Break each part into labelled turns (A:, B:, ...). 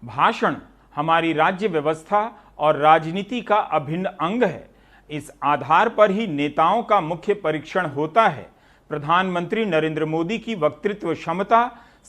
A: भाषण हमारी राज्य व्यवस्था और राजनीति का अभिन्न अंग है। इस आधार पर ही नेताओं का मुख्य परीक्षण होता है। प्रधानमंत्री नरेंद्र मोदी की वक्तृत्व क्षमता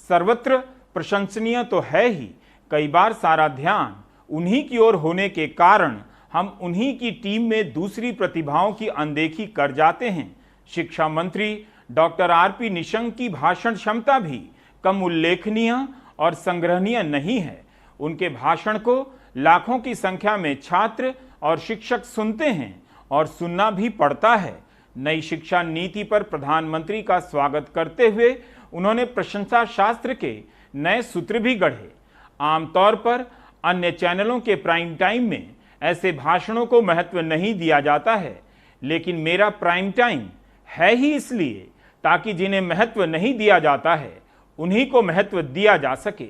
A: सर्वत्र प्रशंसनीय तो है ही, कई बार सारा ध्यान उन्हीं की ओर होने के कारण हम उन्हीं की टीम में दूसरी प्रतिभाओं की अनदेखी कर जाते हैं। शिक्षा मंत्री डॉक्टर आरपी निशंक की भाषण क्षमता भी कम उल्लेखनीय और संग्रहणीय नहीं है। उनके भाषण को लाखों की संख्या में छात्र और शिक्षक सुनते हैं और सुनना भी पड़ता है। नई शिक्षा नीति पर प्रधानमंत्री का स्वागत करते हुए उन्होंने प्रशंसा शास्त्र के नए सूत्र भी गढ़े। आमतौर पर अन्य चैनलों के प्राइम टाइम में ऐसे भाषणों को महत्व नहीं दिया जाता है, लेकिन मेरा प्राइम टाइम है ही इसलिए ताकि जिन्हें महत्व नहीं दिया जाता है उन्हीं को महत्व दिया जा सके।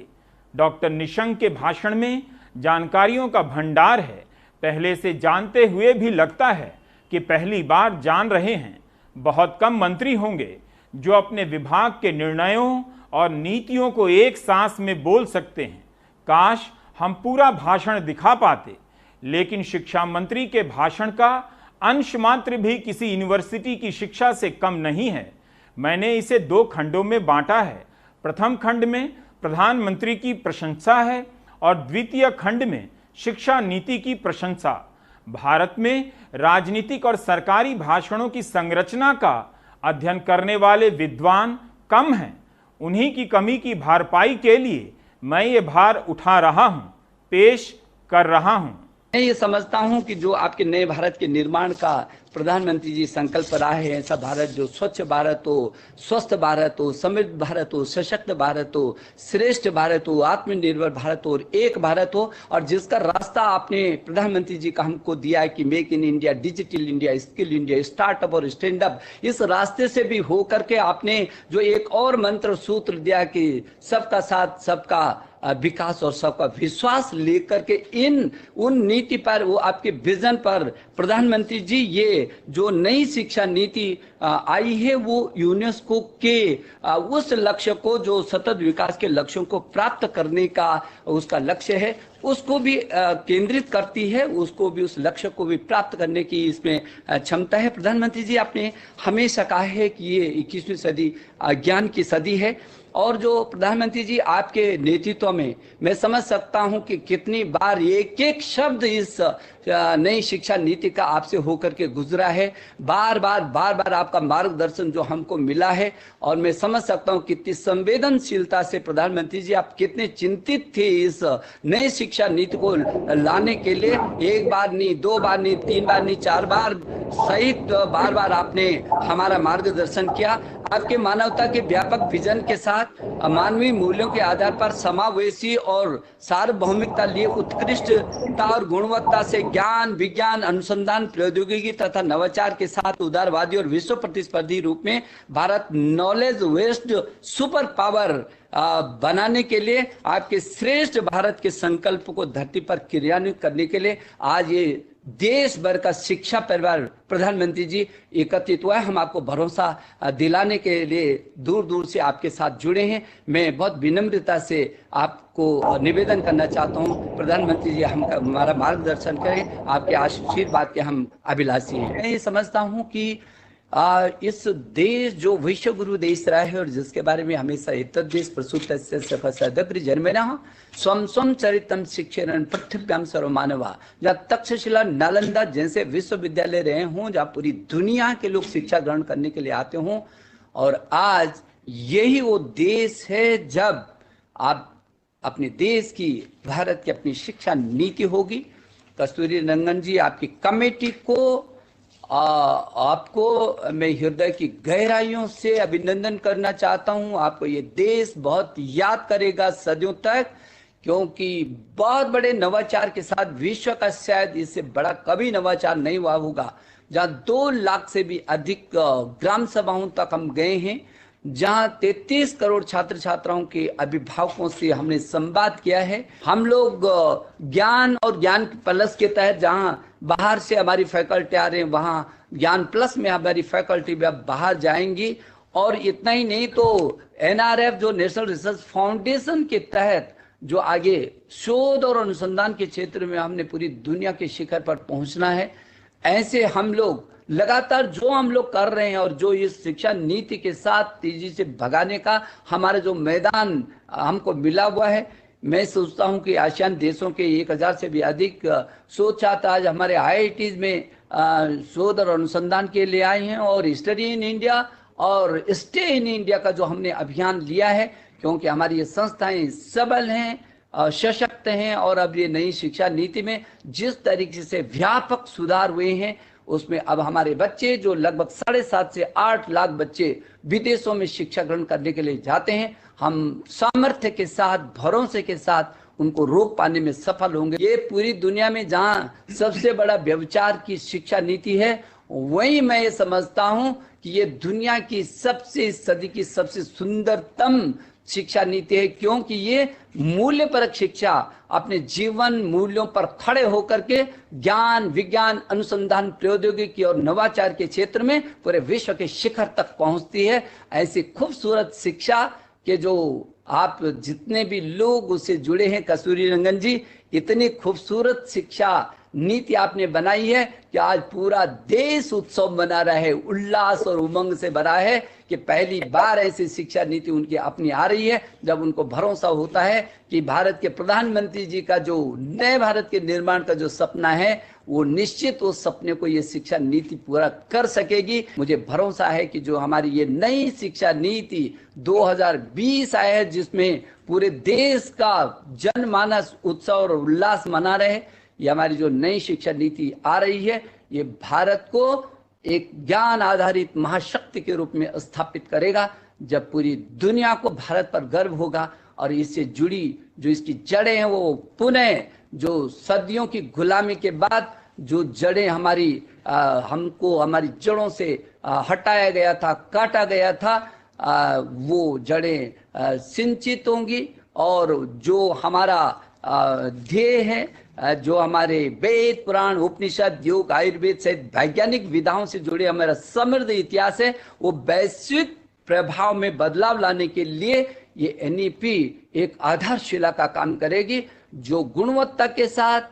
A: डॉक्टर निशंक के भाषण में जानकारियों का भंडार है। पहले से जानते हुए भी लगता है कि पहली बार जान रहे हैं। बहुत कम मंत्री होंगे जो अपने विभाग के निर्णयों और नीतियों को एक सांस में बोल सकते हैं। काश हम पूरा भाषण दिखा पाते, लेकिन शिक्षा मंत्री के भाषण का अंश मात्र भी किसी यूनिवर्सिटी की शिक्षा से कम नहीं है। मैंने इसे 2 खंडों में बांटा है। प्रथम खंड में प्रधानमंत्री की प्रशंसा है और द्वितीय खंड में शिक्षा नीति की प्रशंसा। भारत में राजनीतिक और सरकारी भाषणों की संरचना का अध्ययन करने वाले विद्वान कम हैं। उन्हीं की कमी की भरपाई के लिए मैं ये भार उठा रहा हूं, पेश कर रहा हूं।
B: मैं ये समझता हूं कि जो आपके नए भारत के निर्माण का प्रधानमंत्री जी संकल्प रहा है, ऐसा भारत जो स्वच्छ भारत हो, स्वस्थ भारत हो, समृद्ध भारत हो, सशक्त भारत हो, श्रेष्ठ भारत हो, आत्मनिर्भर भारत हो और एक भारत हो, और जिसका रास्ता आपने प्रधानमंत्री जी का हमको दिया है कि make in India, digital India, skill India, startup और स्टैंड अप, इस रास्ते से भी हो करके आपने जो एक और मंत्र सूत्र दिया कि सबका साथ सबका विकास और सबका विश्वास लेकर के इन उन नीति पर, वो आपके विजन पर प्रधानमंत्री जी ये जो नई शिक्षा नीति आई है वो यूनेस्को के उस लक्ष्य को, जो सतत विकास के लक्ष्यों को प्राप्त करने का उसका लक्ष्य है, उसको भी केंद्रित करती है, उसको भी, उस लक्ष्य को भी प्राप्त करने की इसमें क्षमता है। प्रधानमंत्री जी आपने हमेशा कहा है कि ये 21वीं सदी ज्ञान की सदी है, और जो प्रधानमंत्री जी आपके नेतृत्व में मैं समझ सकता हूं कि कितनी बार एक एक शब्द इस नई शिक्षा नीति का आपसे होकर के गुजरा है। बार बार आपका मार्गदर्शन जो हमको मिला है, और मैं समझ सकता हूं कितनी संवेदनशीलता से प्रधानमंत्री जी आप कितने चिंतित थे इस नई शिक्षा नीति को लाने के लिए। 1 बार नहीं, 2 बार नहीं, 3 बार नहीं, 4 बार सहित बार आपने हमारा मार्गदर्शन किया। आपके मानवता के व्यापक विजन के साथ मानवीय मूल्यों के आधार पर समावेशी और सार्वभौमिकता लिए उत्कृष्टता और गुणवत्ता से ज्ञान, विज्ञान, अनुसंधान, प्रौद्योगिकी तथा नवाचार के साथ उदारवादी और विश्व प्रतिस्पर्धी रूप में भारत नॉलेज वेस्ट सुपर पावर बनाने के लिए, आपके श्रेष्ठ भारत के संकल्प को धरती पर क्रियान्वित करने के लिए आज ये देश भर का शिक्षा परिवार प्रधानमंत्री जी एकत्रित हुआ है। हम आपको भरोसा दिलाने के लिए दूर दूर से आपके साथ जुड़े हैं। मैं बहुत विनम्रता से आपको निवेदन करना चाहता हूं, प्रधानमंत्री जी हमारा मार्गदर्शन करें, आपके आशीर्वाद के हम अभिलाषी हैं। मैं ये समझता हूं कि इस देश जो विश्व गुरु देश रहा है और जिसके बारे में हमेशा एतद्देश प्रसूत जन्मेना स्वम स्वम चरितम शिक्षण पृथ्व्याम सर्वमानवा, जहाँ तक्षशिला, नालंदा जैसे विश्वविद्यालय रहे हों, जहाँ पूरी दुनिया के लोग शिक्षा ग्रहण करने के लिए आते हों, और आज यही वो देश है जब आप अपने देश की, भारत की अपनी शिक्षा नीति होगी। कस्तूरी रंगन जी आपकी कमेटी को आपको मैं हृदय की गहराइयों से अभिनंदन करना चाहता हूं। आपको ये देश बहुत याद करेगा सदियों तक, क्योंकि बहुत बड़े नवाचार के साथ विश्व का शायद इससे बड़ा कभी नवाचार नहीं हुआ होगा, जहां 2 लाख से भी अधिक ग्राम सभाओं तक हम गए हैं, जहां 33 करोड़ छात्र छात्राओं के अभिभावकों से हमने संवाद किया है। हम लोग ज्ञान और ज्ञान प्लस के तहत, जहां बाहर से हमारी फैकल्टी आ रहे हैं, वहां ज्ञान प्लस में हमारी फैकल्टी भी अब बाहर जाएंगी। और इतना ही नहीं तो NRF जो नेशनल रिसर्च फाउंडेशन के तहत जो आगे शोध और अनुसंधान के क्षेत्र में हमने पूरी दुनिया के शिखर पर पहुंचना है। ऐसे हम लोग लगातार जो हम लोग कर रहे हैं और जो इस शिक्षा नीति के साथ तेजी से भगाने का हमारा जो मैदान हमको मिला हुआ है, मैं सोचता हूं कि आसियान देशों के 1000 से भी अधिक शोध छात्र आज हमारे IITs में शोध और अनुसंधान के लिए आए हैं। और स्टडी इन इंडिया और स्टे इन इंडिया का जो हमने अभियान लिया है, क्योंकि हमारी ये संस्थाएं सबल हैं, सशक्त हैं, और अब ये नई शिक्षा नीति में जिस तरीके से व्यापक सुधार हुए हैं, उसमें अब हमारे बच्चे जो लगभग 7.5 से 8 लाख बच्चे विदेशों में शिक्षा ग्रहण करने के लिए जाते हैं, हम सामर्थ्य के साथ, भरोसे के साथ उनको रोक पाने में सफल होंगे। ये पूरी दुनिया में जहां सबसे बड़ा व्यभिचार की शिक्षा नीति है, वहीं मैं ये समझता हूं कि ये दुनिया की सबसे सदी की सबसे सुंदरतम शिक्षा नीति है, क्योंकि ये मूल्यपरक शिक्षा अपने जीवन मूल्यों पर खड़े होकर के ज्ञान, विज्ञान, अनुसंधान, प्रौद्योगिकी और नवाचार के क्षेत्र में पूरे विश्व के शिखर तक पहुंचती है। ऐसी खूबसूरत शिक्षा के जो आप जितने भी लोग उससे जुड़े हैं, कस्तूरी रंगन जी, इतनी खूबसूरत शिक्षा नीति आपने बनाई है कि आज पूरा देश उत्सव मना रहा है, उल्लास और उमंग से भरा है कि पहली बार ऐसी शिक्षा नीति उनकी अपनी आ रही है, जब उनको भरोसा होता है कि भारत के प्रधानमंत्री जी का जो नए भारत के निर्माण का जो सपना है, वो निश्चित उस सपने को ये शिक्षा नीति पूरा कर सकेगी। मुझे भरोसा है कि जो हमारी ये नई शिक्षा नीति 2020 आया है, जिसमें पूरे देश का जनमानस उत्सव और उल्लास मना रहे, ये हमारी जो नई शिक्षा नीति आ रही है, ये भारत को एक ज्ञान आधारित महाशक्ति के रूप में स्थापित करेगा, जब पूरी दुनिया को भारत पर गर्व होगा। और इससे जुड़ी जो इसकी जड़ें हैं, वो पुनः जो सदियों की गुलामी के बाद जो जड़ें हमारी हमको हमारी जड़ों से हटाया गया था, काटा गया था, वो जड़ें सिंचित होंगी। और जो हमारा ध्येय है, जो हमारे वेद, पुराण, उपनिषद, योग, आयुर्वेद सहित वैज्ञानिक विधाओं से जुड़े हमारा समृद्ध इतिहास है, वो वैश्विक प्रभाव में बदलाव लाने के लिए ये NEP एक आधारशिला का काम करेगी, जो गुणवत्ता के साथ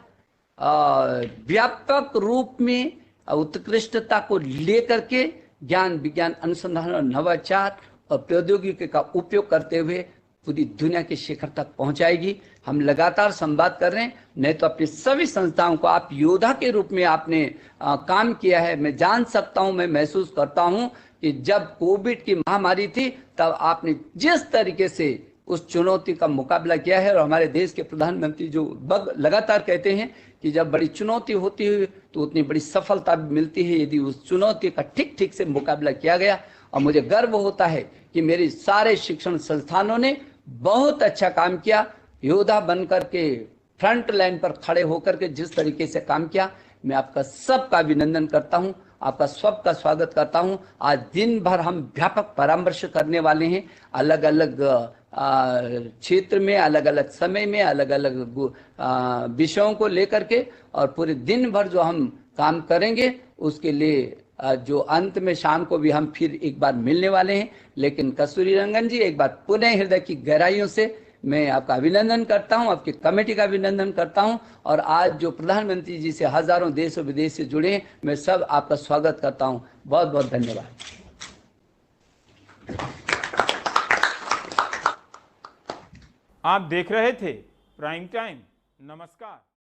B: व्यापक रूप में उत्कृष्टता को लेकर के ज्ञान, विज्ञान, अनुसंधान और नवाचार और प्रौद्योगिकी का उपयोग करते हुए पूरी दुनिया के शिखर तक पहुंचाएगी। हम लगातार संवाद कर रहे हैं, नहीं तो अपनी सभी संस्थाओं को आप योद्धा के रूप में आपने काम किया है। मैं जान सकता हूं, मैं महसूस करता हूं कि जब कोविड की महामारी थी, तब आपने जिस तरीके से उस चुनौती का मुकाबला किया है, और हमारे देश के प्रधानमंत्री जो लगातार कहते हैं कि जब बड़ी चुनौती होती है तो उतनी बड़ी सफलता भी मिलती है, यदि उस चुनौती का ठीक ठीक से मुकाबला किया गया। और मुझे गर्व होता है कि मेरे सारे शिक्षण संस्थानों ने बहुत अच्छा काम किया, योद्धा बनकर के फ्रंट लाइन पर खड़े होकर के जिस तरीके से काम किया। मैं आपका सबका अभिनंदन करता हूं, आपका सबका स्वागत करता हूं। आज दिन भर हम व्यापक परामर्श करने वाले हैं, अलग अलग क्षेत्र में, अलग अलग समय में, अलग अलग विषयों को लेकर के, और पूरे दिन भर जो हम काम करेंगे उसके लिए जो अंत में शाम को भी हम फिर एक बार मिलने वाले हैं। लेकिन कस्तूरी रंगन जी, एक बार पुनः हृदय की गहराइयों से मैं आपका अभिनंदन करता हूं, आपकी कमेटी का अभिनंदन करता हूं, और आज जो प्रधानमंत्री जी से हजारों देश और विदेश से जुड़े हैं, मैं सब आपका स्वागत करता हूं। बहुत बहुत धन्यवाद।
A: आप देख रहे थे प्राइम टाइम। नमस्कार।